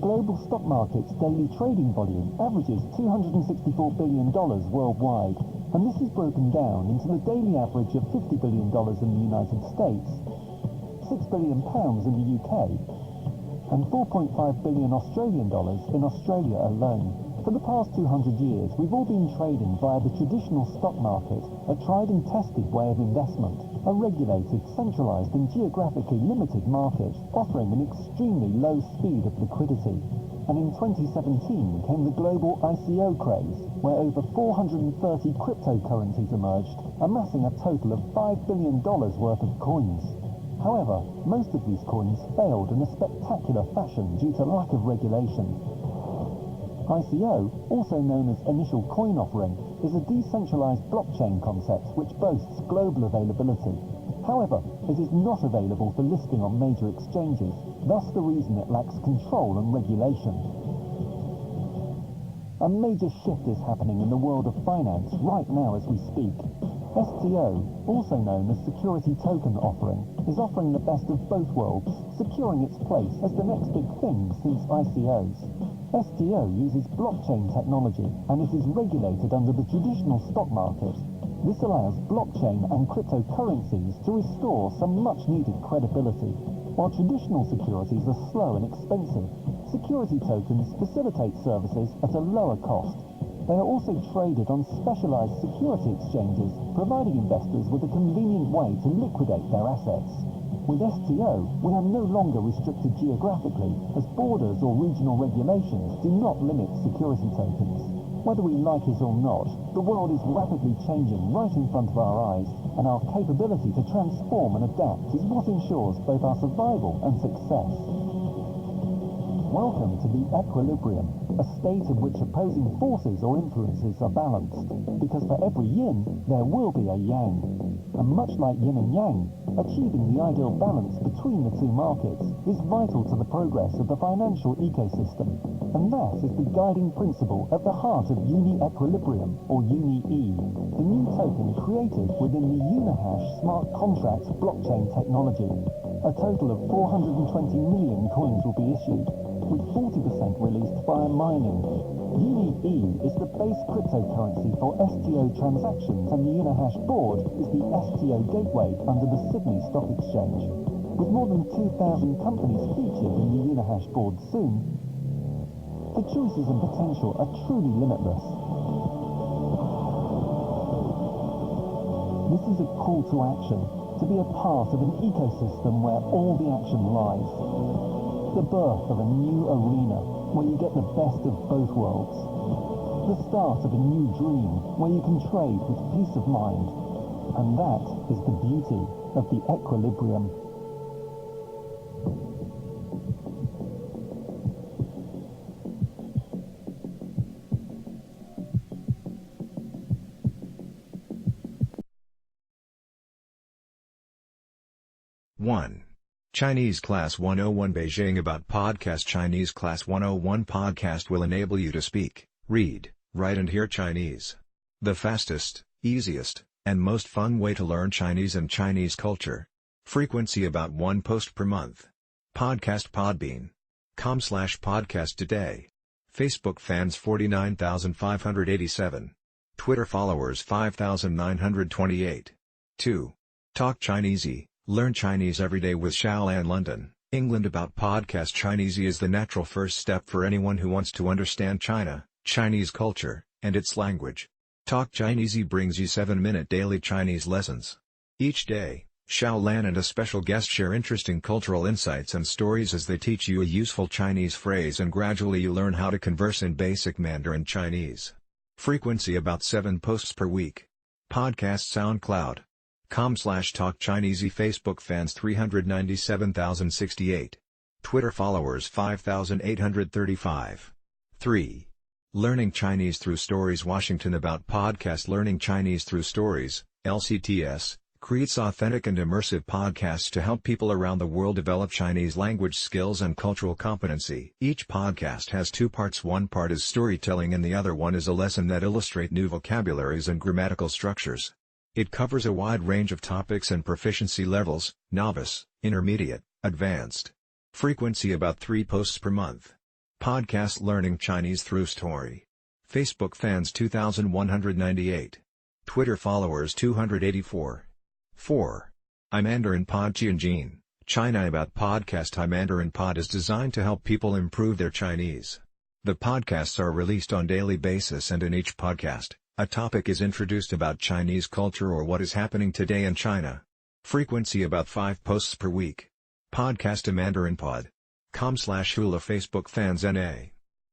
global stock market's daily trading volume averages $264 billion worldwide, and this is broken down into the daily average of $50 billion in the United States, £6 billion in the UK, and 4.5 billion Australian dollars in Australia alone. For the past 200 years, we've all been trading via the traditional stock market, a tried and tested way of investment, a regulated, centralized and geographically limited market, offering an extremely low speed of liquidity. And in 2017 came the global ICO craze, where over 430 cryptocurrencies emerged, amassing a total of $5 billion worth of coins. However, most of these coins failed in a spectacular fashion due to lack of regulation. ICO, also known as Initial Coin Offering, is a decentralized blockchain concept which boasts global availability. However, it is not available for listing on major exchanges, thus the reason it lacks control and regulation. A major shift is happening in the world of finance right now as we speak. S.T.O, also known as Security Token Offering, is offering the best of both worlds, securing its place as the next big thing since ICOs. S.T.O uses blockchain technology, and it is regulated under the traditional stock market. This allows blockchain and cryptocurrencies to restore some much-needed credibility. While traditional securities are slow and expensive, security tokens facilitate services at a lower cost. They are also traded on specialized security exchanges, providing investors with a convenient way to liquidate their assets. With S.T.O, we are no longer restricted geographically, as borders or regional regulations do not limit security tokens. Whether we like it or not, the world is rapidly changing right in front of our eyes, and our capability to transform and adapt is what ensures both our survival and success. Welcome to the equilibrium, a state in which opposing forces or influences are balanced, because for every yin, there will be a yang. And much like yin and yang, achieving the ideal balance between the two markets is vital to the progress of the financial ecosystem. And that is the guiding principle at the heart of Uni-Equilibrium, or Uni-E, the new token created within the Unihash Smart Contract blockchain technology. A total of 420 million coins will be issued, with 40% released via mining. Uni-E is the base cryptocurrency for S.T.O transactions, and the Unihash board is the S.T.O gateway under the Sydney Stock Exchange. With more than 2,000 companies featured in the Unihash board soon, the choices and potential are truly limitless. This is a call to action, to be a part of an ecosystem where all the action lies. The birth of a new arena, where you get the best of both worlds. The start of a new dream, where you can trade with peace of mind. And that is the beauty of the equilibrium. One. Chinese Class 101 Beijing About Podcast. Chinese Class 101 podcast will enable you to speak, read, write and hear Chinese. The fastest, easiest, and most fun way to learn Chinese and Chinese culture. Frequency about 1 post per month. Podcast podbean.com/podcast today. Facebook fans 49,587. Twitter followers 5,928. 2. Talk Chinese-E. Learn Chinese every day with Shaolan London, England. About Podcast. Chinese-E is the natural first step for anyone who wants to understand China, Chinese culture, and its language. Talk Chinese-E brings you 7-minute daily Chinese lessons. Each day, Shaolan and a special guest share interesting cultural insights and stories as they teach you a useful Chinese phrase, and gradually you learn how to converse in basic Mandarin Chinese. Frequency about 7 posts per week. Podcast SoundCloud.com/Talk Chinese-E. Facebook fans 397,068. Twitter followers 5,835. 3. Learning Chinese Through Stories. Washington. About Podcast. Learning Chinese Through Stories, LCTS, creates authentic and immersive podcasts to help people around the world develop Chinese language skills and cultural competency. Each podcast has 2 parts. One part is storytelling and the other one is a lesson that illustrate new vocabularies and grammatical structures. It covers a wide range of topics and proficiency levels: novice, intermediate, advanced. Frequency about 3 posts per month. Podcast Learning Chinese Through Story. Facebook fans 2,198. Twitter followers 284. 4. iMandarin Pod Tianjin, China About Podcast. iMandarin Pod is designed to help people improve their Chinese. The podcasts are released on daily basis, and in each podcast, a topic is introduced about Chinese culture or what is happening today in China. Frequency about 5 posts per week. Podcast iMandarin Pod. com/Hula. Facebook fans NA.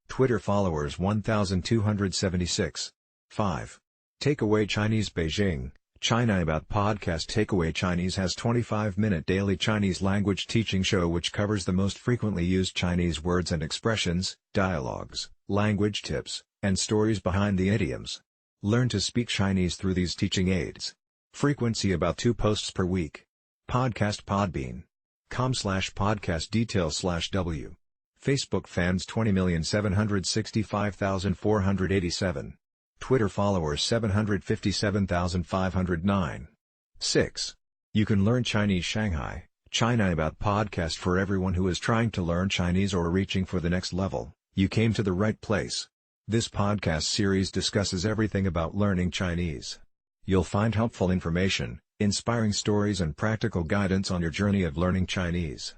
Twitter followers 1,276. 5. Takeaway Chinese Beijing, China About Podcast. Takeaway Chinese has 25-minute daily Chinese language teaching show which covers the most frequently used Chinese words and expressions, dialogues, language tips, and stories behind the idioms. Learn to speak Chinese through these teaching aids. Frequency about 2 posts per week. Podcast Podbean. com/podcast details/w. Facebook fans 20,765,487. Twitter followers 757,509. 6. You can learn Chinese Shanghai, China About Podcast. For everyone who is trying to learn Chinese or reaching for the next level, you came to the right place. This podcast series discusses everything about learning Chinese. You'll find helpful information, inspiring stories and practical guidance on your journey of learning Chinese.